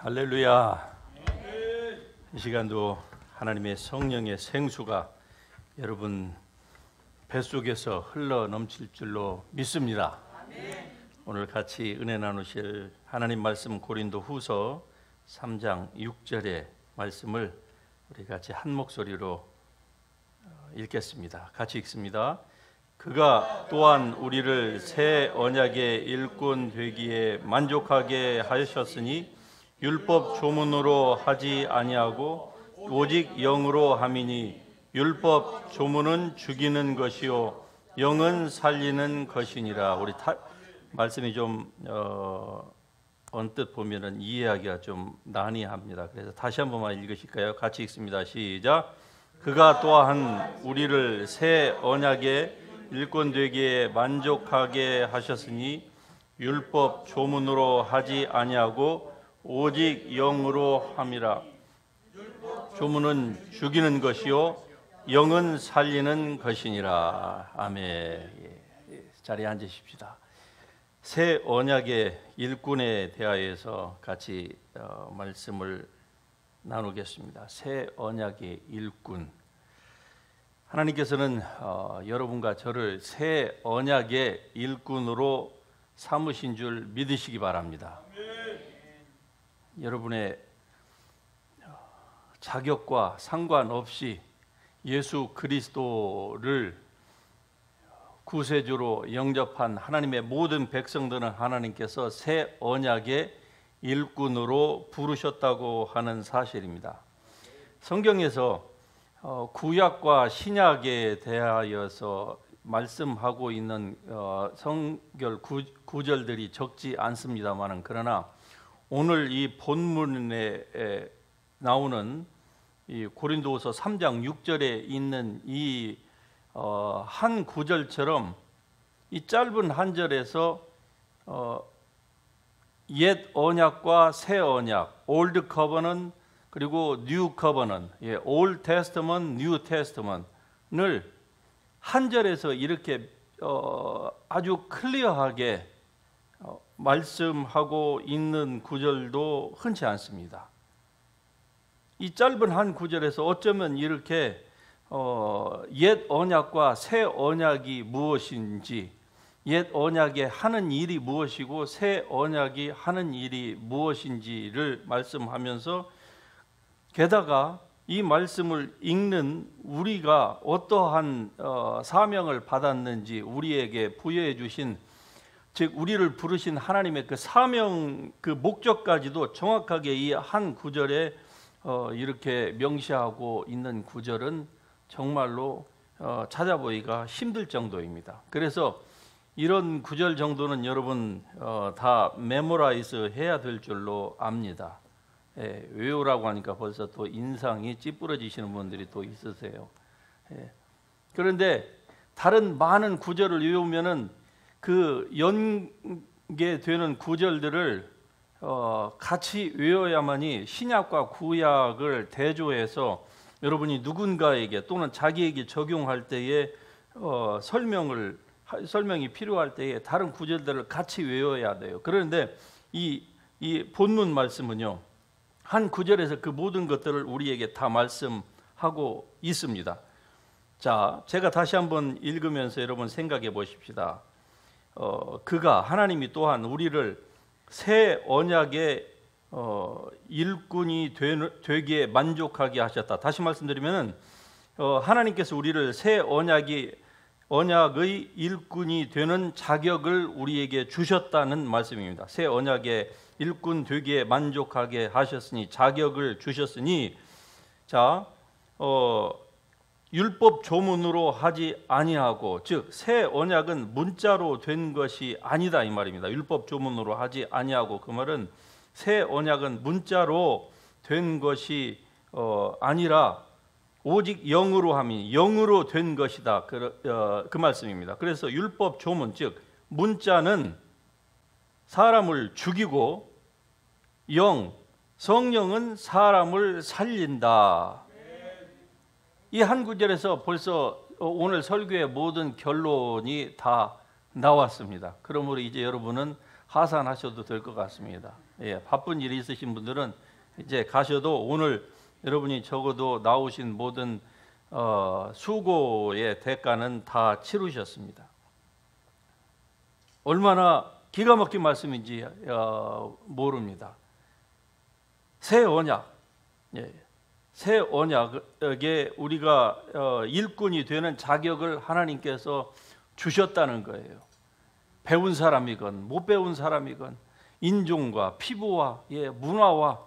할렐루야. 이 시간도 하나님의 성령의 생수가 여러분 뱃속에서 흘러 넘칠 줄로 믿습니다. 오늘 같이 은혜 나누실 하나님 말씀 고린도 후서 3장 6절의 말씀을 우리 같이 한 목소리로 읽겠습니다. 같이 읽습니다. 그가 또한 우리를 새 언약의 일꾼 되기에 만족하게 하셨으니 율법 조문으로 하지 아니하고 오직 영으로 함이니 율법 조문은 죽이는 것이요 영은 살리는 것이니라. 우리 말씀이 좀 언뜻 보면은 이해하기가 좀 난해합니다. 그래서 다시 한 번만 읽으실까요? 같이 읽습니다. 시작. 그가 또한 우리를 새 언약의 일꾼 되기에 만족하게 하셨으니 율법 조문으로 하지 아니하고 오직 영으로 함이라. 조문은 죽이는 것이요 영은 살리는 것이니라. 아멘. 자리에 앉으십시다. 새 언약의 일꾼에 대하여서 같이 말씀을 나누겠습니다. 새 언약의 일꾼. 하나님께서는 여러분과 저를 새 언약의 일꾼으로 삼으신 줄 믿으시기 바랍니다. 여러분의 자격과 상관없이 예수 그리스도를 구세주로 영접한 하나님의 모든 백성들은 하나님께서 새 언약의 일꾼으로 부르셨다고 하는 사실입니다. 성경에서 구약과 신약에 대하여서 말씀하고 있는 성결 구절들이 적지 않습니다만, 그러나 오늘 이 본문에 나오는 이 고린도후서 3장 6절에 있는 이 한 구절처럼 이 짧은 한 절에서 옛 언약과 새 언약, Old Covenant 그리고 New Covenant, Old Testament, New Testament을 한 절에서 이렇게 아주 클리어하게 말씀하고 있는 구절도 흔치 않습니다. 이 짧은 한 구절에서 어쩌면 이렇게 옛 언약과 새 언약이 무엇인지, 옛 언약에 하는 일이 무엇이고 새 언약이 하는 일이 무엇인지를 말씀하면서, 게다가 이 말씀을 읽는 우리가 어떠한 사명을 받았는지, 우리에게 부여해 주신, 즉 우리를 부르신 하나님의 그 사명, 그 목적까지도 정확하게 이 한 구절에 이렇게 명시하고 있는 구절은 정말로 찾아보기가 힘들 정도입니다. 그래서 이런 구절 정도는 여러분 다 메모라이즈 해야 될 줄로 압니다. 외우라고 하니까 벌써 또 인상이 찌푸러지시는 분들이 또 있으세요. 그런데 다른 많은 구절을 외우면은 그 연계되는 구절들을 같이 외워야만이 신약과 구약을 대조해서 여러분이 누군가에게 또는 자기에게 적용할 때에 설명이 필요할 때에 다른 구절들을 같이 외워야 돼요. 그런데 이 본문 말씀은요, 한 구절에서 그 모든 것들을 우리에게 다 말씀하고 있습니다. 자, 제가 다시 한번 읽으면서 여러분 생각해 보십시다. 그가, 하나님이 또한 우리를 새 언약의 일꾼이 되기에 만족하게 하셨다. 다시 말씀드리면 하나님께서 우리를 새 언약의 일꾼이 되는 자격을 우리에게 주셨다는 말씀입니다. 새 언약의 일꾼 되기에 만족하게 하셨으니, 자격을 주셨으니, 자, 율법 조문으로 하지 아니하고, 즉 새 언약은 문자로 된 것이 아니다 이 말입니다. 율법 조문으로 하지 아니하고, 그 말은 새 언약은 문자로 된 것이 아니라 오직 영으로 함이, 영으로 된 것이다, 그 말씀입니다. 그래서 율법 조문, 즉 문자는 사람을 죽이고 성령은 사람을 살린다. 이 한 구절에서 벌써 오늘 설교의 모든 결론이 다 나왔습니다. 그러므로 이제 여러분은 하산하셔도 될 것 같습니다. 예, 바쁜 일이 있으신 분들은 이제 가셔도 오늘 여러분이 적어도 나오신 모든 수고의 대가는 다 치르셨습니다. 얼마나 기가 막힌 말씀인지 모릅니다. 새 언약, 예, 새 언약에 우리가 일꾼이 되는 자격을 하나님께서 주셨다는 거예요. 배운 사람이건 못 배운 사람이건 인종과 피부와 문화와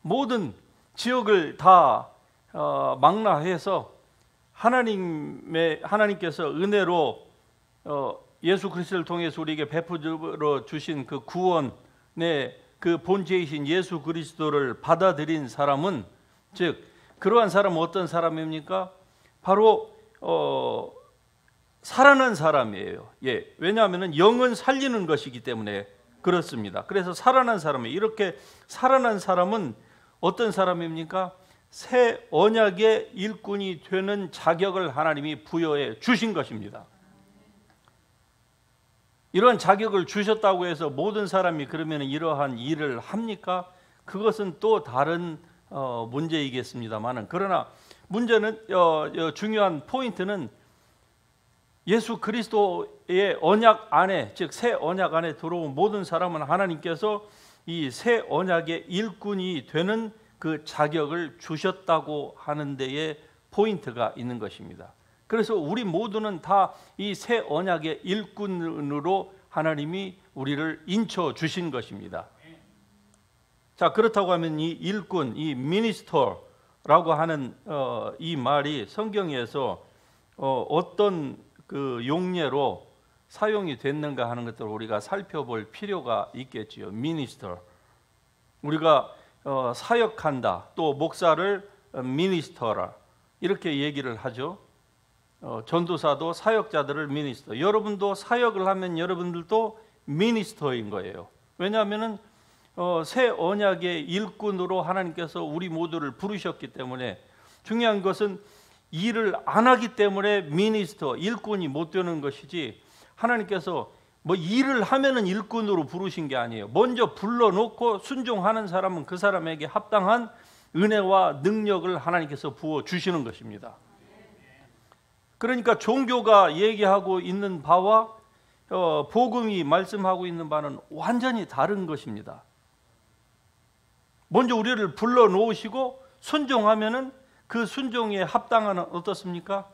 모든 지역을 다 망라해서 하나님께서 은혜로 예수 그리스도를 통해서 우리에게 베풀어 주신 그 구원의 그 본체이신 예수 그리스도를 받아들인 사람은, 즉 그러한 사람은 어떤 사람입니까? 바로 살아난 사람이에요. 예, 왜냐하면 영은 살리는 것이기 때문에 그렇습니다. 그래서 살아난 사람이, 이렇게 살아난 사람은 어떤 사람입니까? 새 언약의 일꾼이 되는 자격을 하나님이 부여해 주신 것입니다. 이런 자격을 주셨다고 해서 모든 사람이 그러면 이러한 일을 합니까? 그것은 또 다른 문제이겠습니다만은, 그러나 문제는 중요한 포인트는 예수 그리스도의 언약 안에, 즉 새 언약 안에 들어온 모든 사람은 하나님께서 이 새 언약의 일꾼이 되는 그 자격을 주셨다고 하는 데에 포인트가 있는 것입니다. 그래서 우리 모두는 다 이 새 언약의 일꾼으로 하나님이 우리를 인쳐 주신 것입니다. 자, 그렇다고 하면 이 일꾼, 이 미니스터라고 하는 이 말이 성경에서 어떤 그 용례로 사용이 됐는가 하는 것들을 우리가 살펴볼 필요가 있겠지요. 미니스터, 우리가 사역한다, 또 목사를 미니스터라 이렇게 얘기를 하죠. 전도사도 사역자들을 미니스터, 여러분도 사역을 하면 여러분들도 미니스터인 거예요. 왜냐하면은 새 언약의 일꾼으로 하나님께서 우리 모두를 부르셨기 때문에, 중요한 것은 일을 안 하기 때문에 미니스터, 일꾼이 못 되는 것이지, 하나님께서 뭐 일을 하면은 일꾼으로 부르신 게 아니에요. 먼저 불러놓고 순종하는 사람은 그 사람에게 합당한 은혜와 능력을 하나님께서 부어 주시는 것입니다. 그러니까 종교가 얘기하고 있는 바와 복음이 말씀하고 있는 바는 완전히 다른 것입니다. 먼저 우리를 불러놓으시고 순종하면은 그 순종에 합당한 어떻습니까?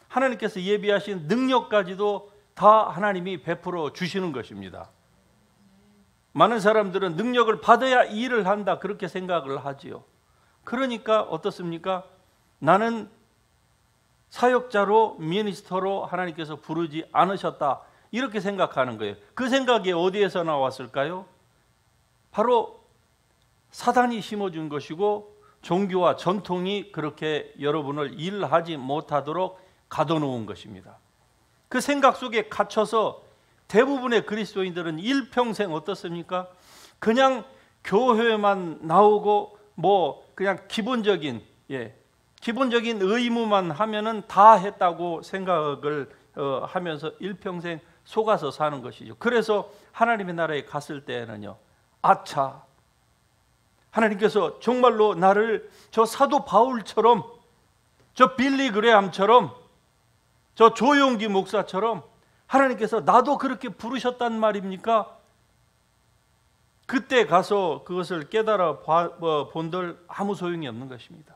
하나님께서 예비하신 능력까지도 다 하나님이 베풀어 주시는 것입니다. 많은 사람들은 능력을 받아야 일을 한다 그렇게 생각을 하지요. 그러니까 어떻습니까? 나는 사역자로, 미니스터로 하나님께서 부르지 않으셨다 이렇게 생각하는 거예요. 그 생각이 어디에서 나왔을까요? 바로 사단이 심어준 것이고, 종교와 전통이 그렇게 여러분을 일하지 못하도록 가둬놓은 것입니다. 그 생각 속에 갇혀서 대부분의 그리스도인들은 일평생 어떻습니까? 그냥 교회만 나오고 뭐 그냥 기본적인 의무만 하면은 다 했다고 생각을 하면서 일평생 속아서 사는 것이죠. 그래서 하나님의 나라에 갔을 때는요, 아차, 하나님께서 정말로 나를 저 사도 바울처럼, 저 빌리 그레함처럼, 저 조용기 목사처럼 하나님께서 나도 그렇게 부르셨단 말입니까? 그때 가서 그것을 깨달아 본들 아무 소용이 없는 것입니다.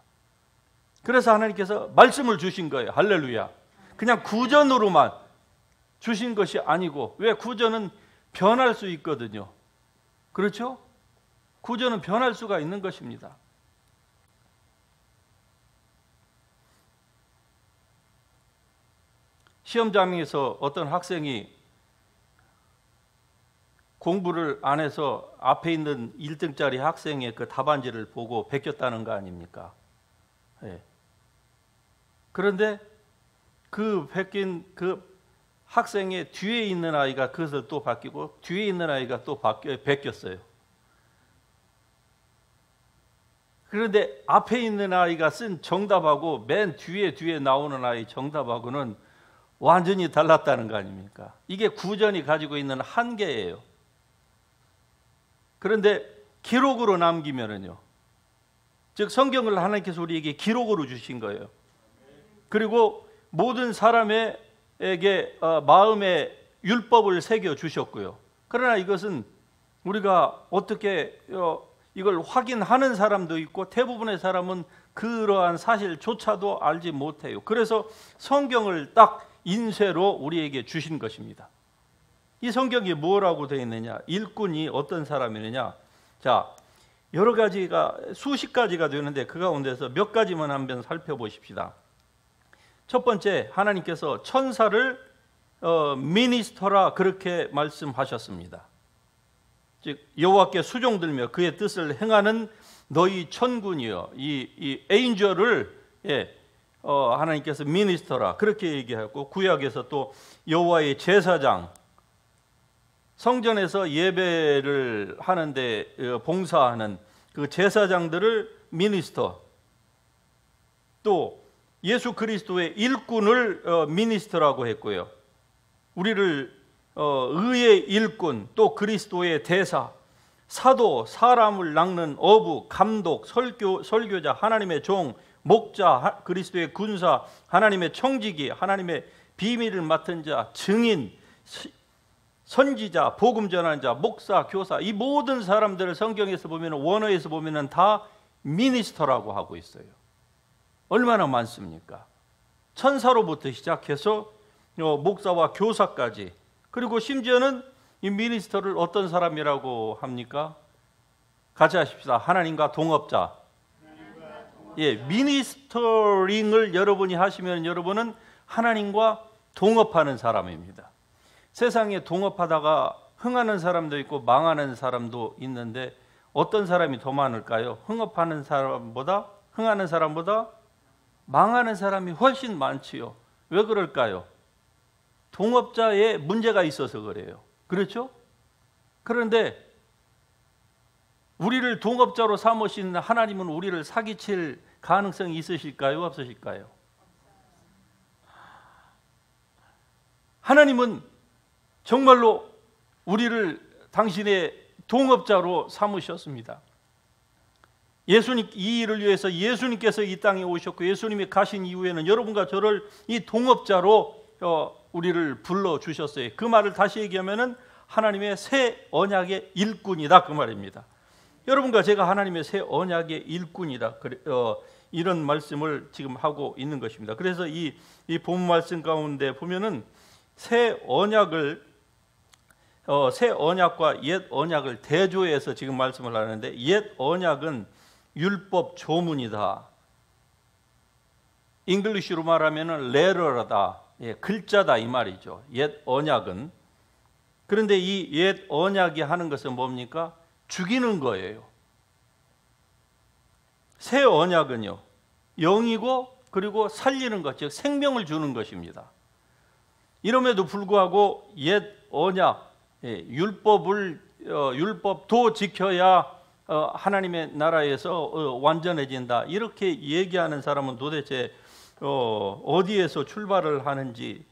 그래서 하나님께서 말씀을 주신 거예요. 할렐루야. 그냥 구전으로만 주신 것이 아니고, 왜? 구전은 변할 수 있거든요. 그렇죠? 구전은 변할 수가 있는 것입니다. 시험장에서 어떤 학생이 공부를 안 해서 앞에 있는 1등짜리 학생의 그 답안지를 보고 베꼈다는 거 아닙니까? 네. 그런데 그 베낀 그 학생의 뒤에 있는 아이가 그것을 또 바뀌고, 뒤에 있는 아이가 또 베꼈어요. 그런데 앞에 있는 아이가 쓴 정답하고 맨 뒤에 나오는 아이 정답하고는 완전히 달랐다는 거 아닙니까? 이게 구전이 가지고 있는 한계예요. 그런데 기록으로 남기면은요, 즉 성경을 하나님께서 우리에게 기록으로 주신 거예요. 그리고 모든 사람에게 마음에 율법을 새겨 주셨고요. 그러나 이것은 우리가 어떻게 이걸 확인하는 사람도 있고 대부분의 사람은 그러한 사실조차도 알지 못해요. 그래서 성경을 딱 인쇄로 우리에게 주신 것입니다. 이 성경이 뭐라고 되어 있느냐? 일꾼이 어떤 사람이느냐? 자, 여러 가지가 수십 가지가 되는데 그 가운데서 몇 가지만 한번 살펴보십시다. 첫 번째, 하나님께서 천사를 미니스터라 그렇게 말씀하셨습니다. 즉 여호와께 수종들며 그의 뜻을 행하는 너희 천군이여, 이 에인저를 하나님께서 미니스터라 그렇게 얘기하고, 구약에서 또 여호와의 제사장, 성전에서 예배를 하는데 봉사하는 그 제사장들을 미니스터, 또 예수 그리스도의 일꾼을 미니스터라고 했고요. 우리를 의의 일꾼, 또 그리스도의 대사, 사도, 사람을 낚는 어부, 감독, 설교자, 하나님의 종, 목자, 그리스도의 군사, 하나님의 청지기, 하나님의 비밀을 맡은 자, 증인, 선지자, 복음 전하는 자, 목사, 교사, 이 모든 사람들을 성경에서 보면, 원어에서 보면 다 미니스터라고 하고 있어요. 얼마나 많습니까? 천사로부터 시작해서 목사와 교사까지, 그리고 심지어는 이 미니스터를 어떤 사람이라고 합니까? 같이 하십시다. 하나님과 동업자. 예, 미니스터링을 여러분이 하시면 여러분은 하나님과 동업하는 사람입니다. 세상에 동업하다가 흥하는 사람도 있고 망하는 사람도 있는데 어떤 사람이 더 많을까요? 흥하는 사람보다 망하는 사람이 훨씬 많지요. 왜 그럴까요? 동업자에 문제가 있어서 그래요. 그렇죠? 그런데 우리를 동업자로 삼으신 하나님은 우리를 사기칠 가능성이 있으실까요? 없으실까요? 하나님은 정말로 우리를 당신의 동업자로 삼으셨습니다. 예수님, 이 일을 위해서 예수님께서 이 땅에 오셨고, 예수님이 가신 이후에는 여러분과 저를 이 동업자로 우리를 불러주셨어요. 그 말을 다시 얘기하면 하나님의 새 언약의 일꾼이다, 그 말입니다. 여러분과 제가 하나님의 새 언약의 일꾼이다, 이런 말씀을 지금 하고 있는 것입니다. 그래서 이 본 말씀 가운데 보면은 새 언약과 옛 언약을 대조해서 지금 말씀을 하는데, 옛 언약은 율법 조문이다. 잉글리시로 말하면 레터다, 글자다 이 말이죠. 옛 언약은. 그런데 이 옛 언약이 하는 것은 뭡니까? 죽이는 거예요. 새 언약은요, 영이고 그리고 살리는 것, 즉 생명을 주는 것입니다. 이럼에도 불구하고 옛 언약, 율법도 지켜야 하나님의 나라에서 완전해진다, 이렇게 얘기하는 사람은 도대체 어디에서 출발을 하는지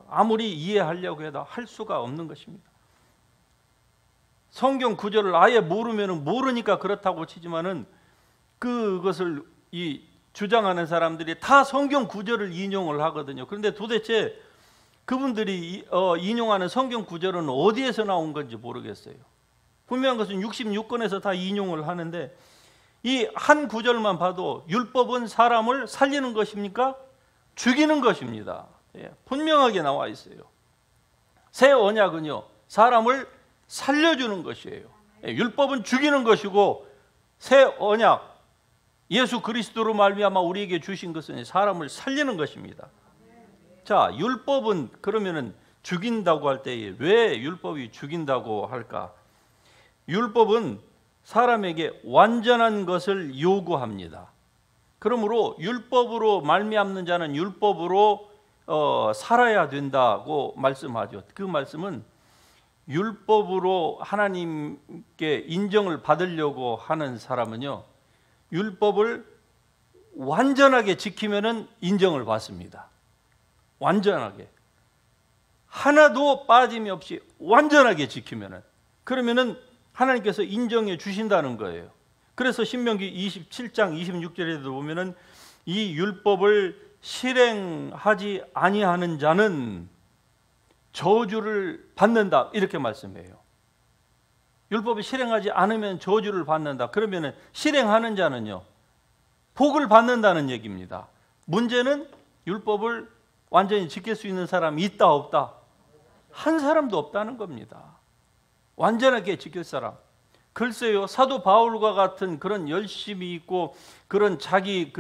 아무리 이해하려고 해도 할 수가 없는 것입니다. 성경 구절을 아예 모르면 모르니까 그렇다고 치지만은 그것을 주장하는 사람들이 다 성경 구절을 인용을 하거든요. 그런데 도대체 그분들이 인용하는 성경 구절은 어디에서 나온 건지 모르겠어요. 분명한 것은 66권에서 다 인용을 하는데, 이 한 구절만 봐도 율법은 사람을 살리는 것입니까? 죽이는 것입니다. 분명하게 나와 있어요. 새 언약은요, 사람을 살려주는 것이에요. 율법은 죽이는 것이고, 새 언약, 예수 그리스도로 말미암아 우리에게 주신 것은 사람을 살리는 것입니다. 자, 율법은 그러면은 죽인다고 할 때 왜 율법이 죽인다고 할까? 율법은 사람에게 완전한 것을 요구합니다. 그러므로 율법으로 말미암는 자는 율법으로 살아야 된다고 말씀하죠. 그 말씀은 율법으로 하나님께 인정을 받으려고 하는 사람은요, 율법을 완전하게 지키면은 인정을 받습니다. 완전하게, 하나도 빠짐이 없이 완전하게 지키면은, 그러면은 하나님께서 인정해 주신다는 거예요. 그래서 신명기 27장 26절에도 보면은 이 율법을 실행하지 아니하는 자는 저주를 받는다 이렇게 말씀해요. 율법을 실행하지 않으면 저주를 받는다. 그러면은 실행하는 자는요 복을 받는다는 얘기입니다. 문제는 율법을 완전히 지킬 수 있는 사람이 있다 없다? 한 사람도 없다는 겁니다. 완전하게 지킬 사람. 글쎄요, 사도 바울과 같은 그런 열심이 있고 그런 자기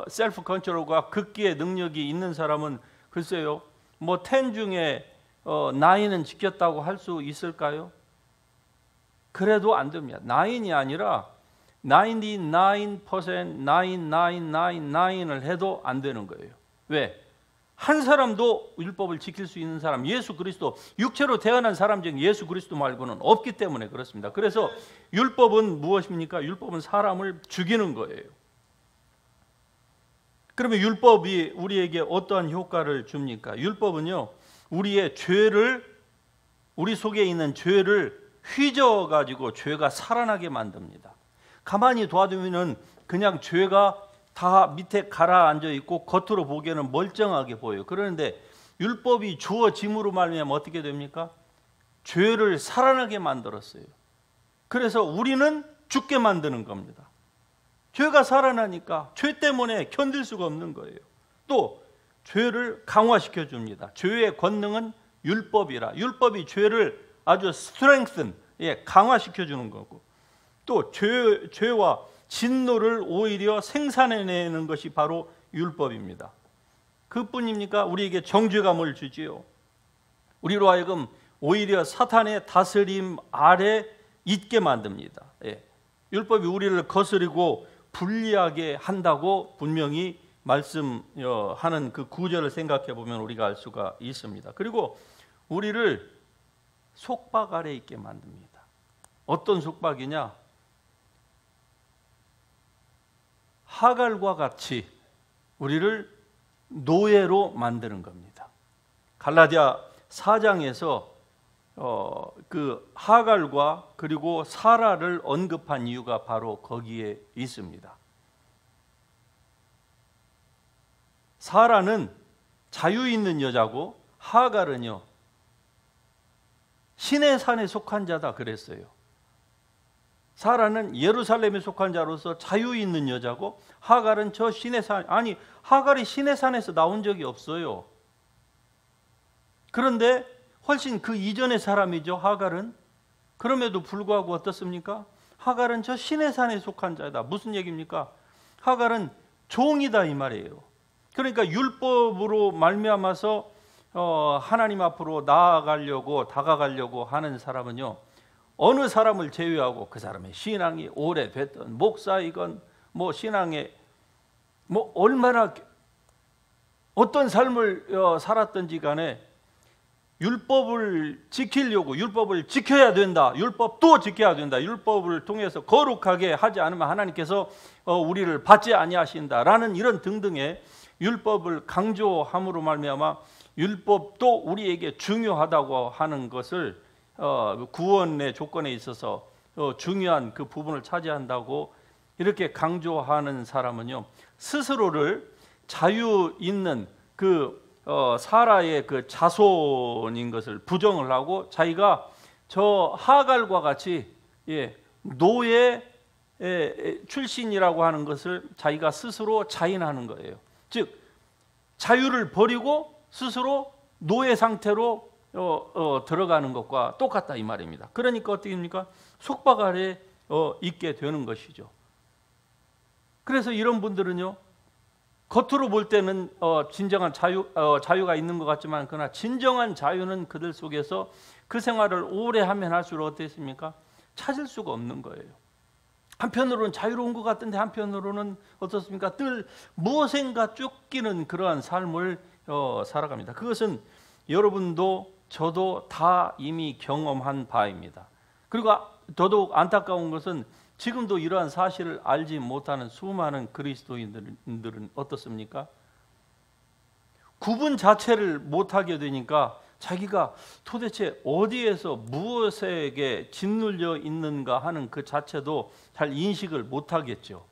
셀프 컨트롤과 극기의 능력이 있는 사람은 글쎄요, 뭐 10 중에 9은 지켰다고 할 수 있을까요? 그래도 안 됩니다. 9이 아니라 99%, 9999을 해도 안 되는 거예요. 왜? 한 사람도 율법을 지킬 수 있는 사람, 예수 그리스도, 육체로 태어난 사람 중 예수 그리스도 말고는 없기 때문에 그렇습니다. 그래서 율법은 무엇입니까? 율법은 사람을 죽이는 거예요. 그러면 율법이 우리에게 어떠한 효과를 줍니까? 율법은요, 우리의 죄를, 우리 속에 있는 죄를 휘저어가지고 죄가 살아나게 만듭니다. 가만히 둬두면 그냥 죄가 다 밑에 가라앉아 있고 겉으로 보기에는 멀쩡하게 보여요. 그런데 율법이 주어짐으로 말미암아 어떻게 됩니까? 죄를 살아나게 만들었어요. 그래서 우리는 죽게 만드는 겁니다. 죄가 살아나니까 죄 때문에 견딜 수가 없는 거예요. 또 죄를 강화시켜 줍니다. 죄의 권능은 율법이라. 율법이 죄를 아주 strengthen, 강화시켜 주는 거고, 또 죄와 진노를 오히려 생산해내는 것이 바로 율법입니다. 그뿐입니까? 우리에게 정죄감을 주지요. 우리로 하여금 오히려 사탄의 다스림 아래 있게 만듭니다. 율법이 우리를 거스리고 불리하게 한다고 분명히 말씀하는 그 구절을 생각해 보면 우리가 알 수가 있습니다. 그리고 우리를 속박 아래 있게 만듭니다. 어떤 속박이냐? 하갈과 같이 우리를 노예로 만드는 겁니다. 갈라디아 4장에서 그 하갈과 그리고 사라를 언급한 이유가 바로 거기에 있습니다. 사라는 자유 있는 여자고 하갈은요 신의 산에 속한 자다 그랬어요. 사라는 예루살렘에 속한 자로서 자유 있는 여자고 하갈은 저 신의 산, 아니 하갈이 신의 산에서 나온 적이 없어요. 그런데 훨씬 그 이전의 사람이죠. 하갈은. 그럼에도 불구하고 어떻습니까? 하갈은 저 신의 산에 속한 자다. 무슨 얘기입니까? 하갈은 종이다 이 말이에요. 그러니까 율법으로 말미암아서 하나님 앞으로 다가가려고 하는 사람은요, 어느 사람을 제외하고 그 사람의 신앙이 오래됐던 목사이건 뭐 신앙에 뭐 얼마나 어떤 삶을 살았든지 간에 율법을 지키려고, 율법을 지켜야 된다, 율법도 지켜야 된다, 율법을 통해서 거룩하게 하지 않으면 하나님께서 우리를 받지 아니하신다라는 이런 등등의 율법을 강조함으로 말미암아 율법도 우리에게 중요하다고 하는 것을 구원의 조건에 있어서 중요한 그 부분을 차지한다고 이렇게 강조하는 사람은요, 스스로를 자유 있는 사라의 그 자손인 것을 부정을 하고 자기가 저 하갈과 같이 노예 출신이라고 하는 것을 자기가 스스로 자인하는 거예요. 즉 자유를 버리고 스스로 노예 상태로 들어가는 것과 똑같다 이 말입니다. 그러니까 어떻게 됩니까? 속박 아래 있게 되는 것이죠. 그래서 이런 분들은요, 겉으로 볼 때는 진정한 자유가 있는 것 같지만 그러나 진정한 자유는 그들 속에서 그 생활을 오래 하면 할수록 어떻습니까? 찾을 수가 없는 거예요. 한편으로는 자유로운 것 같은데 한편으로는 어떻습니까? 늘 무엇인가 쫓기는 그러한 삶을 살아갑니다. 그것은 여러분도 저도 다 이미 경험한 바입니다. 그리고 더더욱 안타까운 것은 지금도 이러한 사실을 알지 못하는 수많은 그리스도인들은 어떻습니까? 구분 자체를 못하게 되니까 자기가 도대체 어디에서 무엇에게 짓눌려 있는가 하는 그 자체도 잘 인식을 못하겠죠.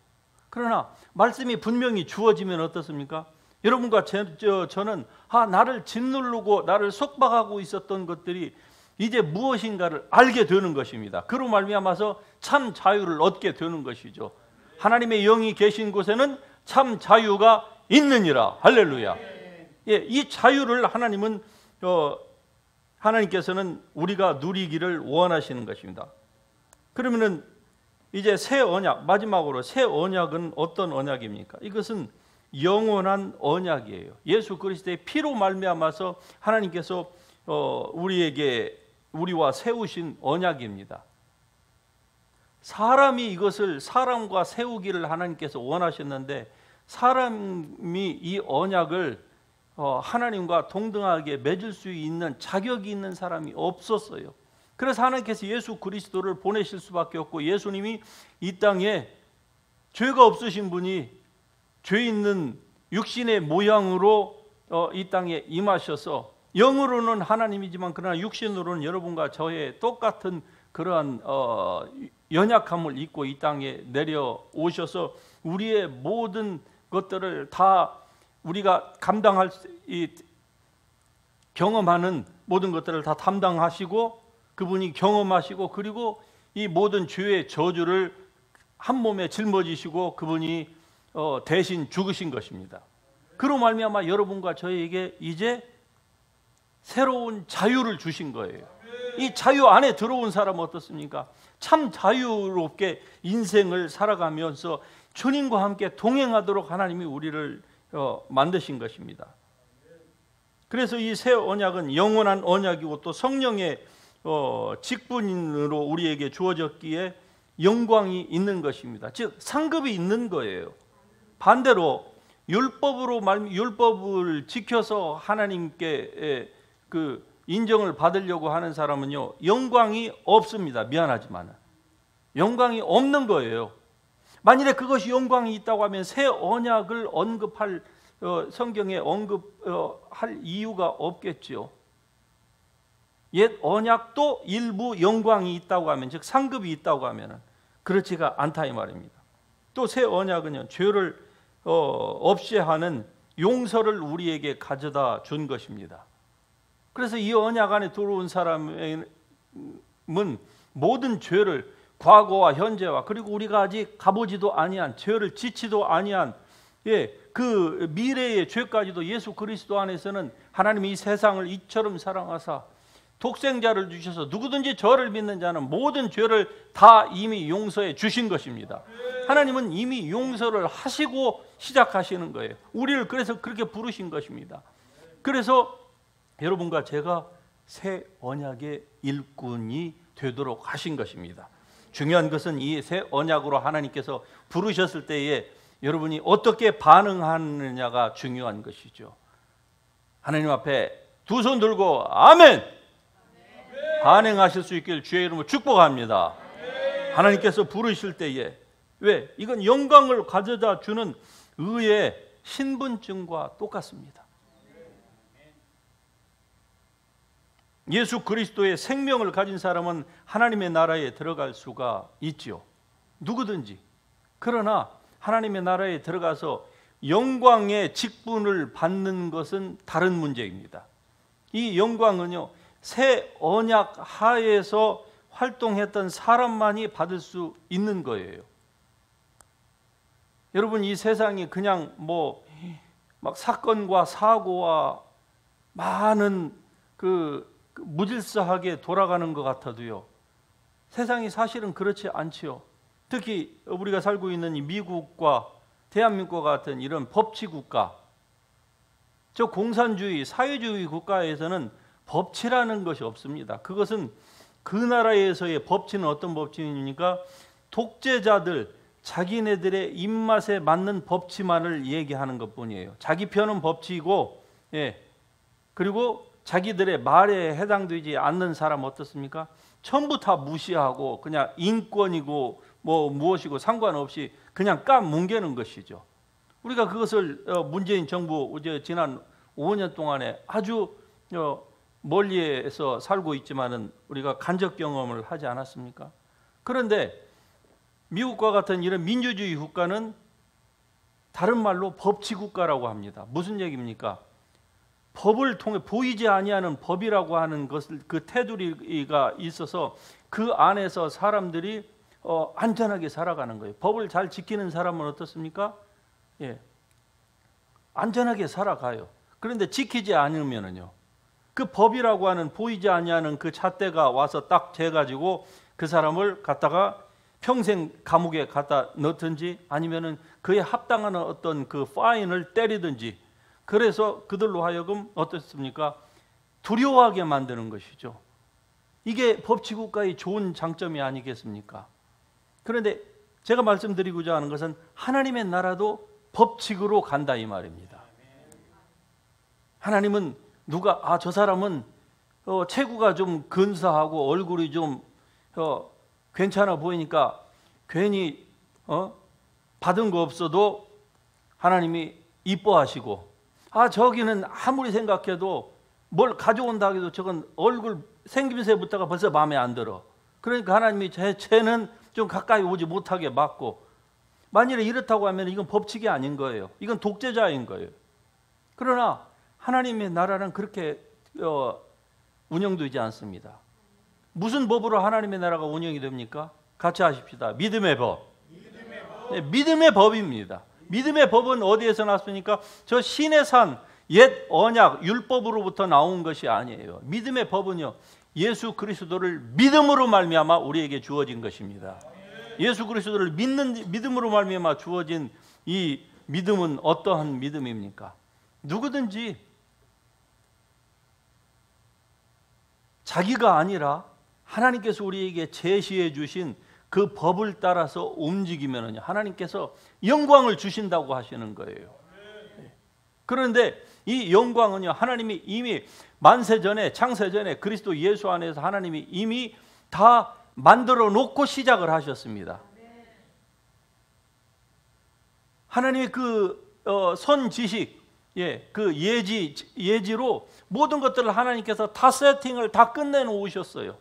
그러나 말씀이 분명히 주어지면 어떻습니까? 여러분과 저는 나를 짓누르고 나를 속박하고 있었던 것들이 이제 무엇인가를 알게 되는 것입니다. 그로 말미암아서 참 자유를 얻게 되는 것이죠. 하나님의 영이 계신 곳에는 참 자유가 있느니라. 할렐루야. 예, 이 자유를 하나님께서는 우리가 누리기를 원하시는 것입니다. 그러면은 이제 새 언약, 마지막으로 새 언약은 어떤 언약입니까? 이것은 영원한 언약이에요. 예수 그리스도의 피로 말미암아서 하나님께서 우리와 세우신 언약입니다. 사람이 이것을 사람과 세우기를 하나님께서 원하셨는데 사람이 이 언약을 하나님과 동등하게 맺을 수 있는 자격이 있는 사람이 없었어요. 그래서 하나님께서 예수 그리스도를 보내실 수밖에 없고, 예수님이 이 땅에 죄가 없으신 분이 죄 있는 육신의 모양으로 이 땅에 임하셔서 영으로는 하나님이지만 그러나 육신으로는 여러분과 저의 똑같은 그러한 연약함을 입고 이 땅에 내려오셔서 우리의 모든 것들을 다 우리가 경험하는 모든 것들을 다 담당하시고, 그분이 경험하시고, 그리고 이 모든 죄의 저주를 한 몸에 짊어지시고 그분이 대신 죽으신 것입니다. 그로 말미암아 여러분과 저에게 이제 새로운 자유를 주신 거예요. 이 자유 안에 들어온 사람은 어떻습니까? 참 자유롭게 인생을 살아가면서 주님과 함께 동행하도록 하나님이 우리를 만드신 것입니다. 그래서 이 새 언약은 영원한 언약이고 또 성령의 직분으로 우리에게 주어졌기에 영광이 있는 것입니다. 즉 상급이 있는 거예요. 반대로 율법을 지켜서 하나님께 그 인정을 받으려고 하는 사람은요, 영광이 없습니다. 미안하지만 영광이 없는 거예요. 만일에 그것이 영광이 있다고 하면 새 언약을 언급할 성경에 언급할 이유가 없겠죠. 옛 언약도 일부 영광이 있다고 하면, 즉 상급이 있다고 하면 그렇지가 않다 이 말입니다. 또 새 언약은요, 죄를 없이 하는 용서를 우리에게 가져다 준 것입니다. 그래서 이 언약 안에 들어온 사람은 모든 죄를, 과거와 현재와 그리고 우리가 아직 가보지도 아니한, 죄를 짓지도 아니한 그 미래의 죄까지도 예수 그리스도 안에서는 하나님이 이 세상을 이처럼 사랑하사 독생자를 주셔서 누구든지 저를 믿는 자는 모든 죄를 다 이미 용서해 주신 것입니다. 하나님은 이미 용서를 하시고 시작하시는 거예요. 우리를 그래서 그렇게 부르신 것입니다. 그래서 여러분과 제가 새 언약의 일꾼이 되도록 하신 것입니다. 중요한 것은 이 새 언약으로 하나님께서 부르셨을 때에 여러분이 어떻게 반응하느냐가 중요한 것이죠. 하나님 앞에 두 손 들고 아멘! 반응하실 수 있길 주의 이름으로 축복합니다. 하나님께서 부르실 때에, 왜? 이건 영광을 가져다 주는 의의 신분증과 똑같습니다. 예수 그리스도의 생명을 가진 사람은 하나님의 나라에 들어갈 수가 있죠. 누구든지. 그러나 하나님의 나라에 들어가서 영광의 직분을 받는 것은 다른 문제입니다. 이 영광은요, 새 언약 하에서 활동했던 사람만이 받을 수 있는 거예요. 여러분, 이 세상이 그냥 막 사건과 사고와 많은 무질서하게 돌아가는 것 같아도요, 세상이 사실은 그렇지 않지요. 특히 우리가 살고 있는 이 미국과 대한민국과 같은 이런 법치국가, 저 공산주의, 사회주의 국가에서는 법치라는 것이 없습니다. 그것은 그 나라에서의 법치는 어떤 법치입니까? 독재자들, 자기네들의 입맛에 맞는 법치만을 얘기하는 것뿐이에요. 자기 편은 법치이고, 그리고 자기들의 말에 해당되지 않는 사람 어떻습니까? 전부 다 무시하고 그냥 인권이고 무엇이고 상관없이 그냥 까뭉개는 것이죠. 우리가 그것을 문재인 정부 지난 5년 동안에 아주 멀리에서 살고 있지만은 우리가 간접 경험을 하지 않았습니까? 그런데 미국과 같은 이런 민주주의 국가는 다른 말로 법치국가라고 합니다. 무슨 얘기입니까? 법을 통해 보이지 아니하는 법이라고 하는 것을 그 테두리가 있어서 그 안에서 사람들이 안전하게 살아가는 거예요. 법을 잘 지키는 사람은 어떻습니까? 예, 안전하게 살아가요. 그런데 지키지 않으면은요, 그 법이라고 하는 보이지 아니하는 그 잣대가 와서 딱 재가지고 그 사람을 갖다가 평생 감옥에 갖다 넣든지 아니면은 그에 합당하는 어떤 그 파인을 때리든지, 그래서 그들로 하여금 어떻습니까? 두려워하게 만드는 것이죠. 이게 법치국가의 좋은 장점이 아니겠습니까? 그런데 제가 말씀드리고자 하는 것은 하나님의 나라도 법칙으로 간다 이 말입니다. 하나님은 누가 저 사람은 체구가 좀 근사하고 얼굴이 좀 괜찮아 보이니까 괜히 받은 거 없어도 하나님이 이뻐하시고, 저기는 아무리 생각해도 뭘 가져온다 해도 저건 얼굴 생김새부터가 벌써 마음에 안 들어. 그러니까 하나님이 쟤는 좀 가까이 오지 못하게 막고, 만일에 이렇다고 하면 이건 법칙이 아닌 거예요. 이건 독재자인 거예요. 그러나 하나님의 나라는 그렇게 운영되지 않습니다. 무슨 법으로 하나님의 나라가 운영이 됩니까? 같이 하십시다. 믿음의 법. 네, 믿음의 법입니다. 믿음의 법은 어디에서 났습니까? 저 신의 산 옛 언약 율법으로부터 나온 것이 아니에요. 믿음의 법은요, 예수 그리스도를 믿음으로 말미암아 우리에게 주어진 것입니다. 예수 그리스도를 믿음으로 말미암아 주어진 이 믿음은 어떠한 믿음입니까? 누구든지 자기가 아니라 하나님께서 우리에게 제시해 주신 그 법을 따라서 움직이면 하나님께서 영광을 주신다고 하시는 거예요. 그런데 이 영광은요, 하나님이 이미 만세전에, 창세전에 그리스도 예수 안에서 하나님이 이미 다 만들어 놓고 시작을 하셨습니다. 하나님의 그 선지식, 그 예지로 모든 것들을 하나님께서 다 세팅을 다 끝내 놓으셨어요.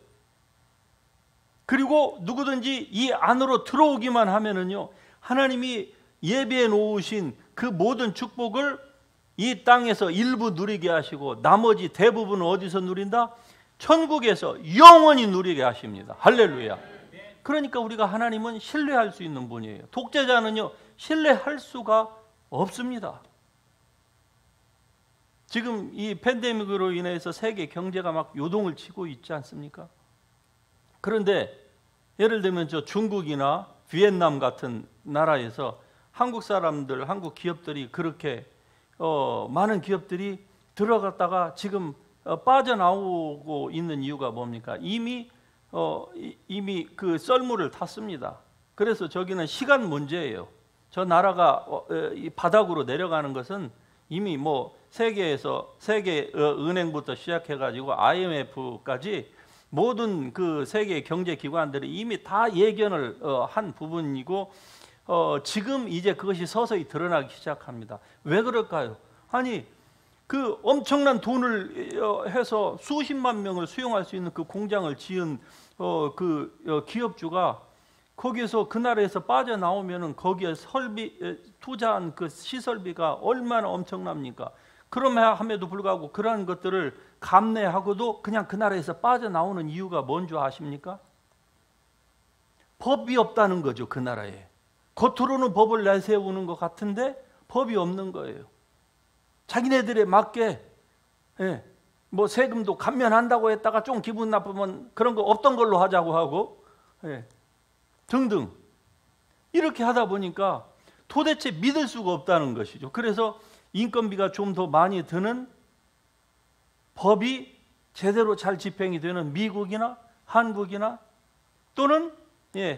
그리고 누구든지 이 안으로 들어오기만 하면은요, 하나님이 예비해 놓으신 그 모든 축복을 이 땅에서 일부 누리게 하시고 나머지 대부분은 어디서 누린다? 천국에서 영원히 누리게 하십니다. 할렐루야. 그러니까 우리가 하나님은 신뢰할 수 있는 분이에요. 독재자는요, 신뢰할 수가 없습니다. 지금 이 팬데믹으로 인해서 세계 경제가 막 요동을 치고 있지 않습니까? 그런데 예를 들면 저 중국이나 비엔남 같은 나라에서 한국 사람들, 한국 기업들이 그렇게 많은 기업들이 들어갔다가 지금 빠져나오고 있는 이유가 뭡니까? 이미 그 썰물을 탔습니다. 그래서 저기는 시간 문제예요. 저 나라가 이 바닥으로 내려가는 것은 이미 뭐 세계 은행부터 시작해가지고 IMF까지 모든 그 세계 경제 기관들이 이미 다 예견을 한 부분이고, 지금 이제 그것이 서서히 드러나기 시작합니다. 왜 그럴까요? 아니, 그 엄청난 돈을 해서 수십만 명을 수용할 수 있는 그 공장을 지은 그 기업주가 거기에서 그 나라에서 빠져나오면은 거기에 투자한 그 시설비가 얼마나 엄청납니까? 그럼에도 불구하고 그러한 것들을 감내하고도 그냥 그 나라에서 빠져나오는 이유가 뭔 줄 아십니까? 법이 없다는 거죠. 그 나라에 겉으로는 법을 내세우는 것 같은데 법이 없는 거예요. 자기네들에 맞게 뭐 세금도 감면한다고 했다가 좀 기분 나쁘면 그런 거 없던 걸로 하자고 하고 등등 이렇게 하다 보니까 도대체 믿을 수가 없다는 것이죠. 그래서 인건비가 좀 더 많이 드는, 법이 제대로 잘 집행이 되는 미국이나 한국이나 또는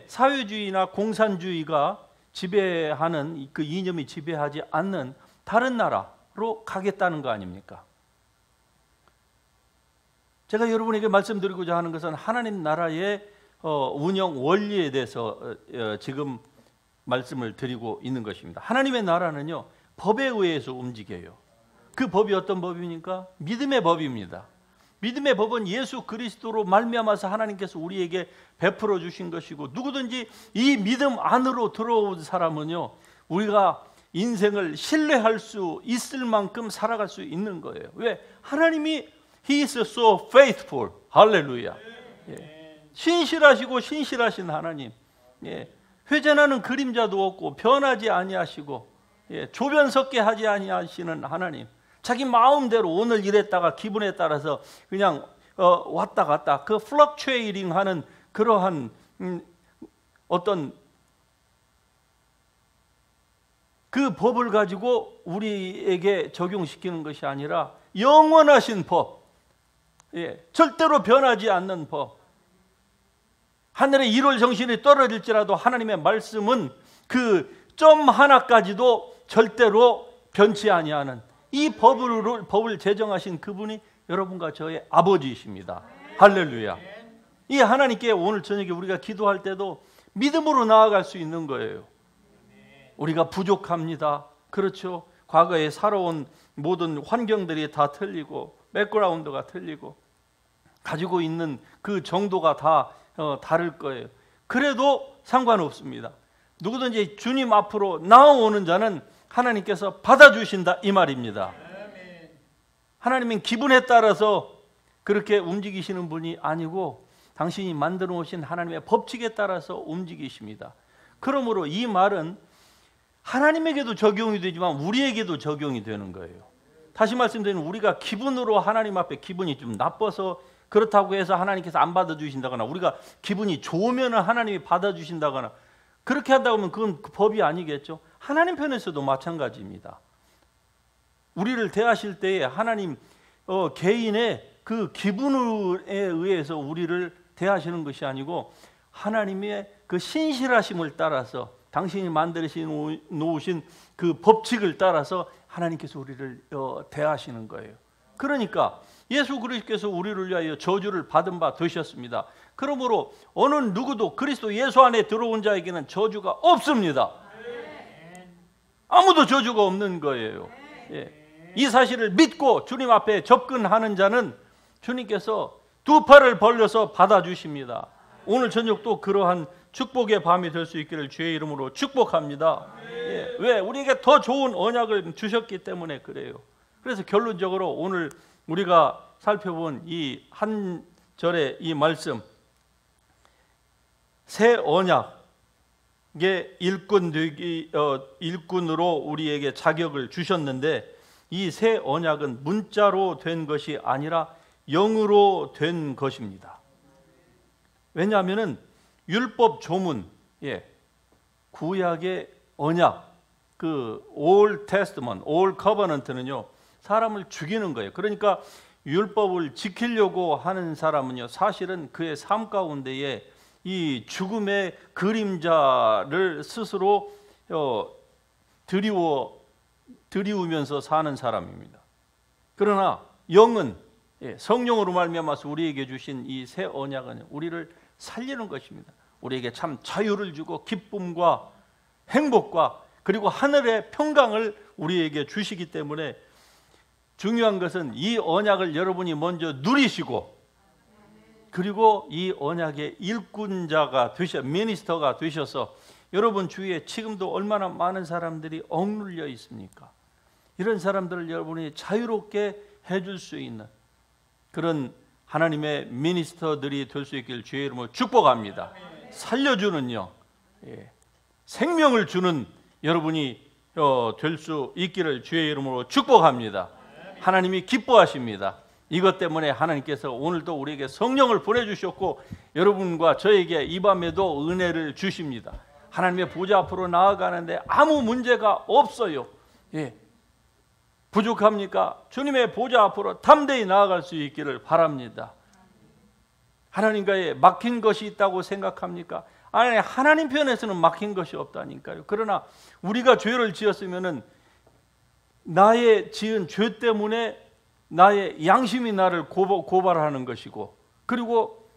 사회주의나 공산주의가 지배하는 그 이념이 지배하지 않는 다른 나라로 가겠다는 거 아닙니까? 제가 여러분에게 말씀드리고자 하는 것은 하나님 나라의 운영 원리에 대해서 지금 말씀을 드리고 있는 것입니다. 하나님의 나라는요, 법에 의해서 움직여요. 그 법이 어떤 법입니까? 믿음의 법입니다. 믿음의 법은 예수 그리스도로 말미암아서 하나님께서 우리에게 베풀어 주신 것이고, 누구든지 이 믿음 안으로 들어온 사람은요, 우리가 인생을 신뢰할 수 있을 만큼 살아갈 수 있는 거예요. 왜? 하나님이 He is so faithful. 할렐루야. 예. 신실하시고 신실하신 하나님. 예. 회전하는 그림자도 없고 변하지 아니하시고, 예. 조변 섞게 하지 아니하시는 하나님. 자기 마음대로 오늘 이랬다가 기분에 따라서 그냥 왔다 갔다 그 플럭추에이팅 하는 그러한 어떤 그 법을 가지고 우리에게 적용시키는 것이 아니라 영원하신 법, 예, 절대로 변하지 않는 법. 하늘에 1월 정신이 떨어질지라도 하나님의 말씀은 그 점 하나까지도 절대로 변치 아니하는 이 법을 제정하신 그분이 여러분과 저의 아버지이십니다. 할렐루야. 이 하나님께 오늘 저녁에 우리가 기도할 때도 믿음으로 나아갈 수 있는 거예요. 우리가 부족합니다. 그렇죠. 과거에 살아온 모든 환경들이 다 틀리고 백그라운드가 틀리고 가지고 있는 그 정도가 다 다를 거예요. 그래도 상관없습니다. 누구든지 주님 앞으로 나아오는 자는 하나님께서 받아주신다 이 말입니다. 하나님은 기분에 따라서 그렇게 움직이시는 분이 아니고 당신이 만들어 오신 하나님의 법칙에 따라서 움직이십니다. 그러므로 이 말은 하나님에게도 적용이 되지만 우리에게도 적용이 되는 거예요. 다시 말씀드리면 우리가 기분으로 하나님 앞에 기분이 좀 나빠서 그렇다고 해서 하나님께서 안 받아주신다거나, 우리가 기분이 좋으면 하나님이 받아주신다거나, 그렇게 한다고 하면 그건 법이 아니겠죠. 하나님 편에서도 마찬가지입니다. 우리를 대하실 때에 하나님 개인의 그 기분에 의해서 우리를 대하시는 것이 아니고 하나님의 그 신실하심을 따라서 당신이 만드시 놓으신 그 법칙을 따라서 하나님께서 우리를 대하시는 거예요. 그러니까 예수 그리스도께서 우리를 위하여 저주를 받은 바 되셨습니다. 그러므로 어느 누구도 그리스도 예수 안에 들어온 자에게는 저주가 없습니다. 아무도 저주가 없는 거예요. 예. 이 사실을 믿고 주님 앞에 접근하는 자는 주님께서 두 팔을 벌려서 받아주십니다. 오늘 저녁도 그러한 축복의 밤이 될 수 있기를 주의 이름으로 축복합니다. 예. 왜? 우리에게 더 좋은 언약을 주셨기 때문에 그래요. 그래서 결론적으로 오늘 우리가 살펴본 이 한 절의 이 말씀, 새 언약의 일꾼으로 우리에게 자격을 주셨는데, 이 새 언약은 문자로 된 것이 아니라 영으로 된 것입니다. 왜냐하면 율법 조문, 예, 구약의 언약, 그 Old Testament, Old Covenant는요 사람을 죽이는 거예요. 그러니까 율법을 지키려고 하는 사람은요 사실은 그의 삶 가운데에 이 죽음의 그림자를 스스로 드리우면서 사는 사람입니다. 그러나 영은, 성령으로 말미암아서 우리에게 주신 이 새 언약은 우리를 살리는 것입니다. 우리에게 참 자유를 주고 기쁨과 행복과 그리고 하늘의 평강을 우리에게 주시기 때문에 중요한 것은 이 언약을 여러분이 먼저 누리시고, 그리고 이 언약의 일꾼자가 미니스터가 되셔서 여러분 주위에 지금도 얼마나 많은 사람들이 억눌려 있습니까? 이런 사람들을 여러분이 자유롭게 해줄 수 있는 그런 하나님의 미니스터들이 될 수 있길 주의 이름으로 축복합니다. 살려주는요, 생명을 주는 여러분이 될 수 있기를 주의 이름으로 축복합니다. 하나님이 기뻐하십니다. 이것 때문에 하나님께서 오늘도 우리에게 성령을 보내주셨고 여러분과 저에게 이 밤에도 은혜를 주십니다. 하나님의 보좌 앞으로 나아가는데 아무 문제가 없어요. 예. 부족합니까? 주님의 보좌 앞으로 담대히 나아갈 수 있기를 바랍니다. 하나님과의 막힌 것이 있다고 생각합니까? 아니, 하나님 편에서는 막힌 것이 없다니까요. 그러나 우리가 죄를 지었으면은 나의 지은 죄 때문에 나의 양심이 나를 고발하는 것이고, 그리고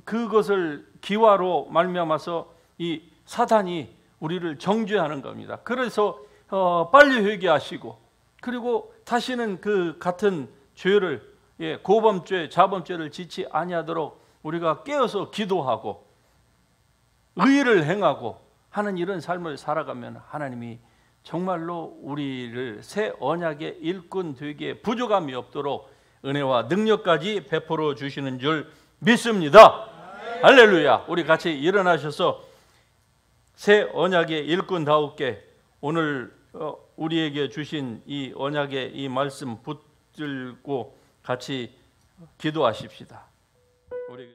그것을 기화로 말미암아서 이 사단이 우리를 정죄하는 겁니다. 그래서 빨리 회개하시고, 그리고 다시는 그 같은 죄를 고범죄, 자범죄를 짓지 아니하도록 우리가 깨어서 기도하고 의를 행하고 하는 이런 삶을 살아가면 하나님이 정말로 우리를 새 언약의 일꾼 되기에 부족함이 없도록 은혜와 능력까지 베풀어 주시는 줄 믿습니다. 할렐루야. 우리 같이 일어나셔서 새 언약의 일꾼다우게 오늘 우리에게 주신 이 언약의 이 말씀 붙들고 같이 기도하십시다. 우리